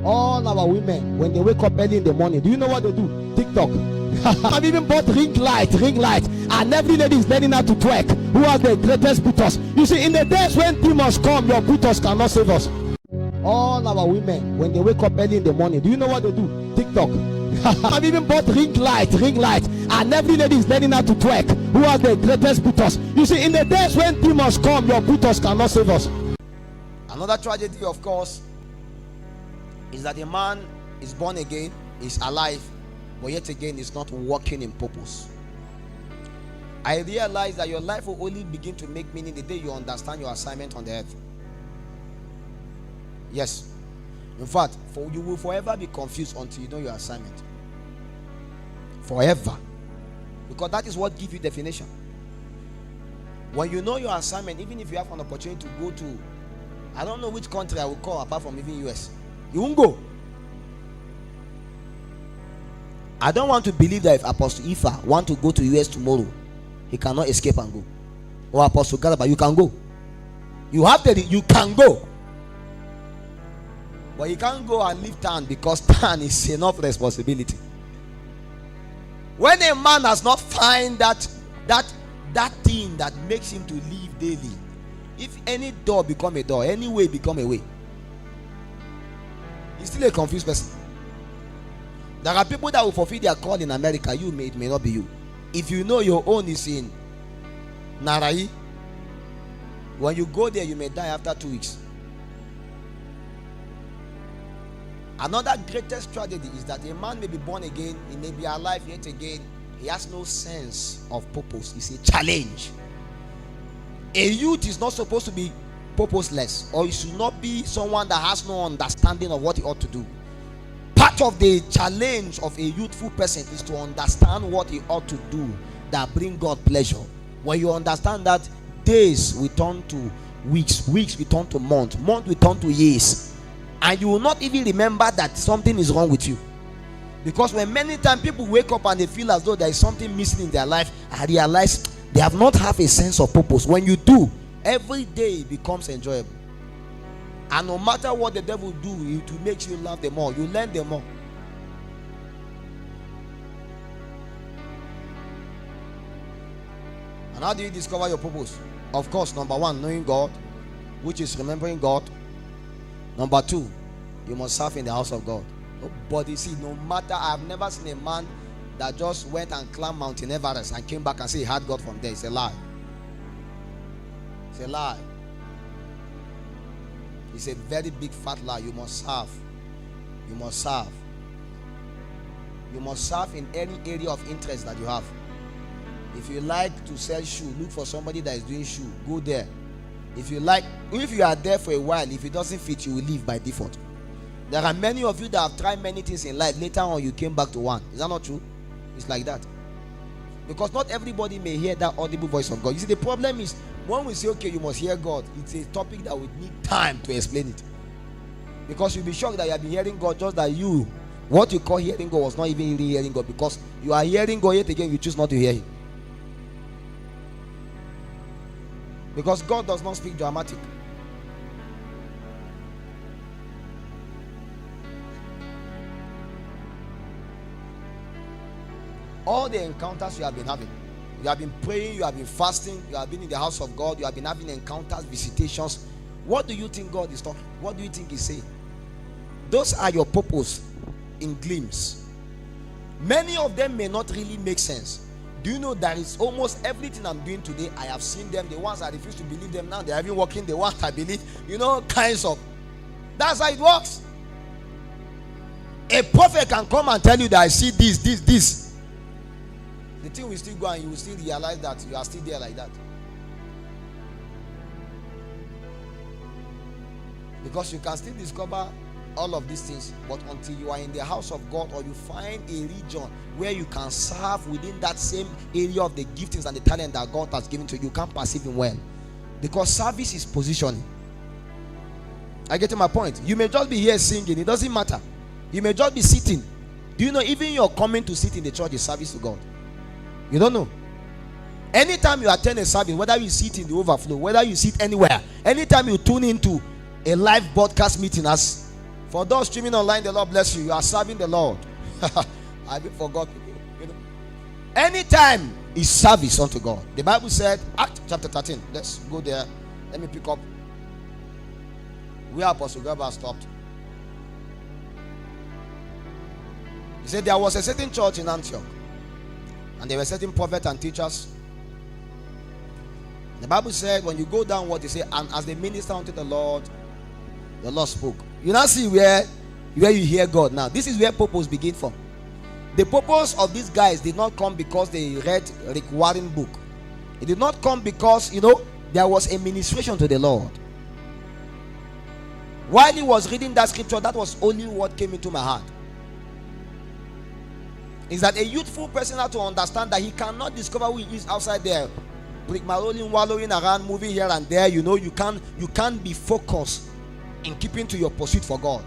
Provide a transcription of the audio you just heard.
All our women, when they wake up early in the morning, do you know what they do? TikTok. I've even bought ring light, and every lady is learning how to twerk. Who has the greatest buttocks? You see, in the days when demons come, your buttocks cannot save us. All our women, when they wake up early in the morning, do you know what they do? TikTok. I've even bought ring light, and every lady is learning how to twerk. Who has the greatest buttocks? You see, in the days when demons come, your buttocks cannot save us. Another tragedy, of course, is that a man is born again, is alive, but yet again is not walking in purpose. I realize that your life will only begin to make meaning the day you understand your assignment on the earth. Yes. In fact, you will forever be confused until you know your assignment. Forever. Because that is what gives you definition. When you know your assignment, even if you have an opportunity to go to, I don't know which country I will call apart from even US, you won't go. I don't want to believe that if Apostle Ifa want to go to US tomorrow, he cannot escape and go. Or Apostle Galaba, you can go. You can go. But you can't go and leave town, because town is enough responsibility. When a man has not find that thing that makes him to live daily, if any door become a door, any way become a way, he's still a confused person. There are people that will fulfill their call in America. It may not be you. If you know your own is in Narai, when you go there, you may die after 2 weeks. Another greatest tragedy is that a man may be born again, he may be alive yet again, he has no sense of purpose. It's a challenge. A youth is not supposed to be purposeless, or he should not be someone that has no understanding of what he ought to do. Part of the challenge of a youthful person is to understand what he ought to do that bring God pleasure. When you understand that, days will turn to weeks, weeks will turn to months, months will turn to years. And you will not even remember that something is wrong with you. Because when many times people wake up and they feel as though there is something missing in their life, I realize they have not have a sense of purpose. When you do, every day becomes enjoyable. And no matter what the devil do, it will make you love them more. You learn them more. And how do you discover your purpose? Of course, number one, knowing God, which is remembering God. Number two, you must serve in the house of God. Nobody, no matter, I've never seen a man that just went and climbed Mountain Everest and came back and said he had God from there. It's a lie. It's a lie. It's a very big fat lie. You must serve. You must serve. You must serve in any area of interest that you have. If you like to sell shoe, look for somebody that is doing shoe. Go there. If you are there for a while, if it doesn't fit, you will leave by default. There are many of you that have tried many things in life. Later on, you came back to one. Is that not true? It's like that. Because not everybody may hear that audible voice of God. You see, the problem is, when we say, okay, you must hear God, it's a topic that would need time to explain it. Because you'll be shocked that you have been hearing God, just that what you call hearing God was not even really hearing God. Because you are hearing God, yet again, you choose not to hear Him. Because God does not speak dramatic. All the encounters you have been having, you have been praying, you have been fasting, you have been in the house of God, you have been having encounters, visitations. What do you think God is talking? What do you think He's saying? Those are your purpose in glimpse. Many of them may not really make sense. Do you know that is almost everything I'm doing today? I have seen them. The ones I refuse to believe them now, they are even working. The ones I believe, kinds of. That's how it works. A prophet can come and tell you that I see this. The thing will still go, and you will still realize that you are still there like that. Because you can still discover all of these things, but until you are in the house of God, or you find a region where you can serve within that same area of the giftings and the talent that God has given to you, you can't perceive Him well. Because service is positioning. I get to my point. You may just be here singing, it doesn't matter. You may just be sitting. Do you know, even your coming to sit in the church is service to God? You don't know. Anytime you attend a service, whether you sit in the overflow, whether you sit anywhere, anytime you tune into a live broadcast meeting, as For those streaming online, the Lord bless you. You are serving the Lord. I forgot people. Anytime is service unto God. The Bible said, Act chapter 13. Let's go there. Let me pick up where Apostle Gerber stopped. He said there was a certain church in Antioch, and there were certain prophets and teachers. The Bible said, when you go down, what they say, and as they minister unto the Lord spoke. You now see where you hear God now. This is where purpose begin from. The purpose of these guys did not come because they read Rick Warren book. It did not come because, there was a ministration to the Lord. While he was reading that scripture, that was only what came into my heart. Is that a youthful person had to understand that he cannot discover who he is outside there, wallowing around, moving here and there. You can't be focused in keeping to your pursuit for God.